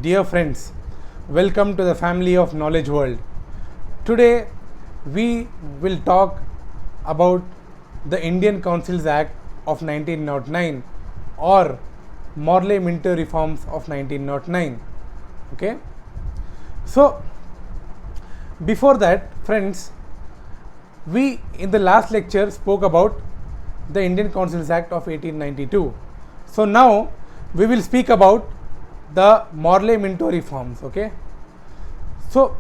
Dear friends, welcome to the family of Knowledge World. Today we will talk about the Indian Councils Act of 1909 or Morley Minto reforms of 1909. Okay, so before that, friends, we in the last lecture spoke about the Indian Councils Act of 1892. So now we will speak about the Morley Minto reforms. Okay, so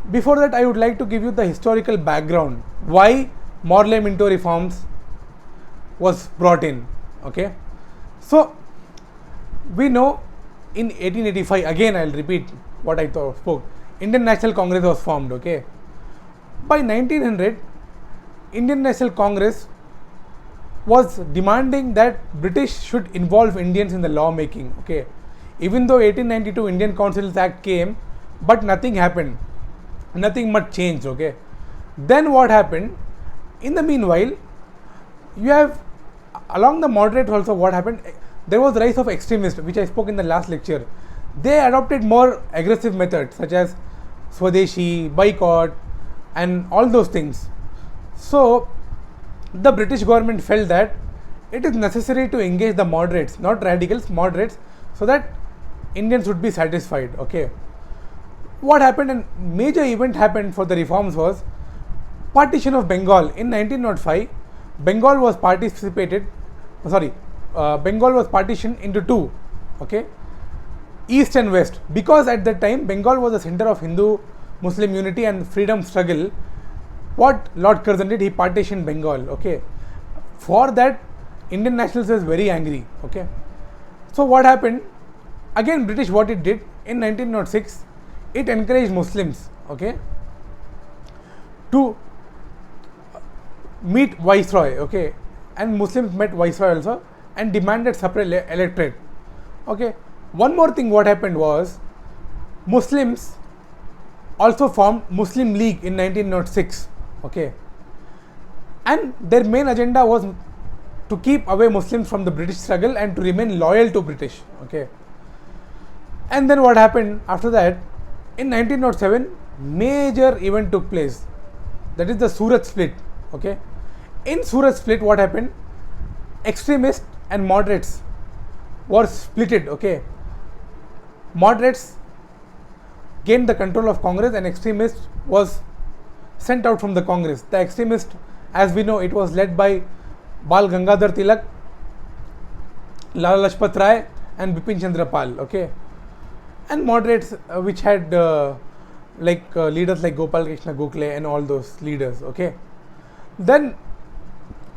before that I would like to give you the historical background why Morley Minto reforms was brought in. Okay, so we know in 1885, again I'll repeat what I spoke, Indian National Congress was formed. Okay, by 1900 Indian National Congress was demanding that British should involve Indians in the law making. Okay, even though 1892 Indian Councils Act came, but nothing happened, nothing much changed. Okay, then what happened? In the meanwhile, you have along the moderates also what happened? There was the rise of extremists, which I spoke in the last lecture. They adopted more aggressive methods such as Swadeshi, boycott, and all those things. So the British government felt that it is necessary to engage the moderates, not radicals, moderates, so that Indians would be satisfied. Okay, what happened? A major event happened for the reforms was partition of Bengal in 1905. Bengal was Bengal was partitioned into two. Okay, East and West, because at that time Bengal was the center of Hindu Muslim unity and freedom struggle. What Lord Curzon did, he partitioned Bengal. Okay, for that Indian nationalists was very angry. Okay, so what happened? Again, British what it did in 1906, it encouraged Muslims, okay, to meet Viceroy. Okay, and Muslims met Viceroy also and demanded separate electorate. Okay, one more thing what happened was Muslims also formed Muslim League in 1906. Okay, and their main agenda was to keep away Muslims from the British struggle and to remain loyal to British. Okay, and then what happened after that? In 1907, major event took place. That is the Surat split. Okay, in Surat split, what happened? Extremists and moderates were splitted. Okay, moderates gained the control of Congress and extremists was sent out from the Congress. The extremist, as we know, it was led by Bal Gangadhar Tilak, Lala Lajpat Rai and Bipin Chandra Pal. Okay, and moderates which had leaders like Gopal Krishna Gokhale and all those leaders. Okay, then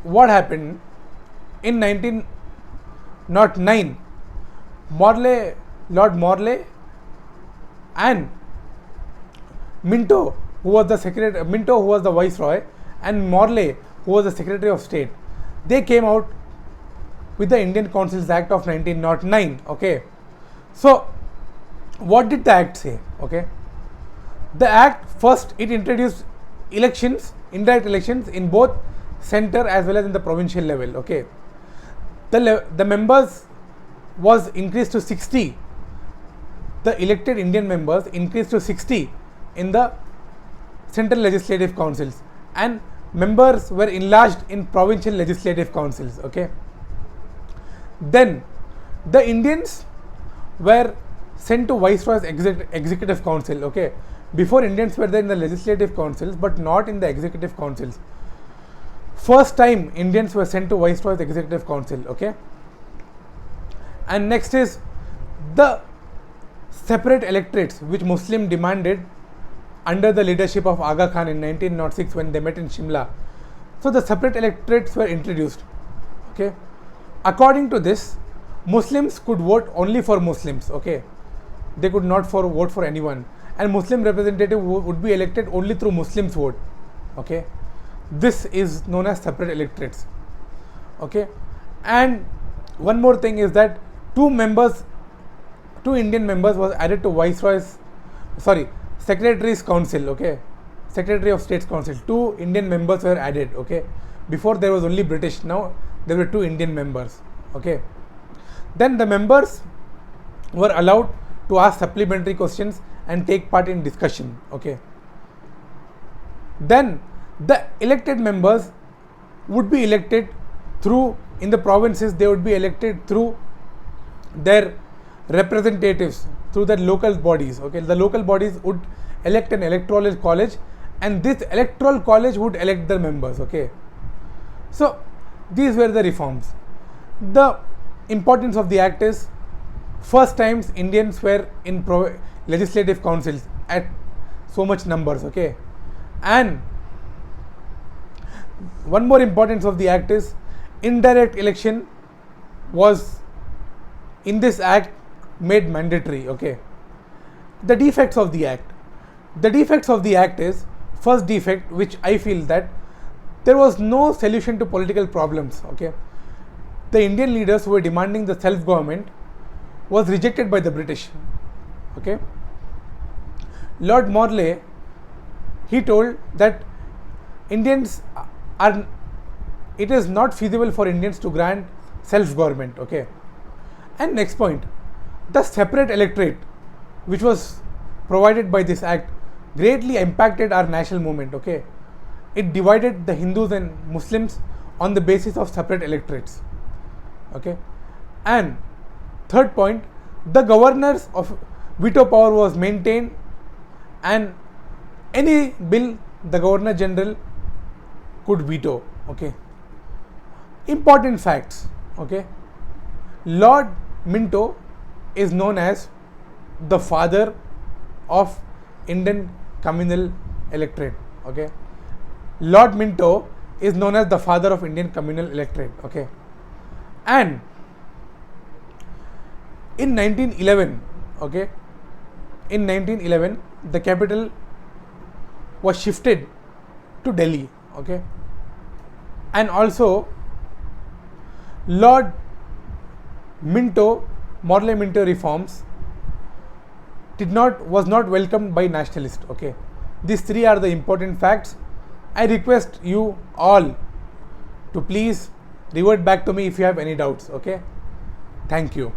what happened? In 1909, Lord Morley and Minto, who was the Viceroy, and Morley, who was the Secretary of State, they came out with the Indian Councils Act of 1909. Okay, so what did the act say? Okay, the act first, it introduced elections, indirect elections in both center as well as in the provincial level. Okay, the members was increased to 60. The elected Indian members increased to 60 in the central legislative councils, and members were enlarged in provincial legislative councils. Okay, then the Indians were sent to Viceroy's executive council. Okay, before Indians were there in the legislative councils but not in the executive councils. First time Indians were sent to Viceroy's executive council. Okay, and next is the separate electorates which Muslim demanded under the leadership of Aga Khan in 1906 when they met in Shimla. So the separate electorates were introduced. Okay, according to this, Muslims could vote only for Muslims. Okay, they could not vote for anyone, and Muslim representative would be elected only through Muslims vote. Okay, this is known as separate electorates. Okay, and one more thing is that two Indian members was added to Secretary's Council. Okay, Secretary of State's Council. 2 Indian members were added. Okay, before there was only British. Now there were 2 Indian members. Okay, then the members were allowed to ask supplementary questions and take part in discussion. Okay. Then the elected members would be elected through, in the provinces they would be elected through their representatives, through their local bodies. Okay, the local bodies would elect an electoral college, and this electoral college would elect their members. Okay, so these were the reforms. The importance of the act is, first times Indians were in legislative councils at so much numbers. Okay, and one more importance of the act is, indirect election was in this act made mandatory. Okay, the defects of the act. The defects of the act is, first defect, which I feel, that there was no solution to political problems. Okay, the Indian leaders who were demanding the self-government was rejected by the British. Okay, Lord Morley, he told that it is not feasible for Indians to grant self-government. Okay, and next point, the separate electorate which was provided by this act greatly impacted our national movement. Okay, it divided the Hindus and Muslims on the basis of separate electorates. Okay, and third point, the governors of veto power was maintained, and any bill the Governor General could veto. Okay, important facts. Okay, Lord Minto is known as the father of Indian communal electorate. Okay, Lord Minto is known as the father of Indian communal electorate. Okay, and in 1911, okay, in 1911 the capital was shifted to Delhi. Okay, and also Lord Minto, Morley Minto reforms was not welcomed by nationalists. Okay, these three are the important facts. I request you all to please revert back to me if you have any doubts. Okay, thank you.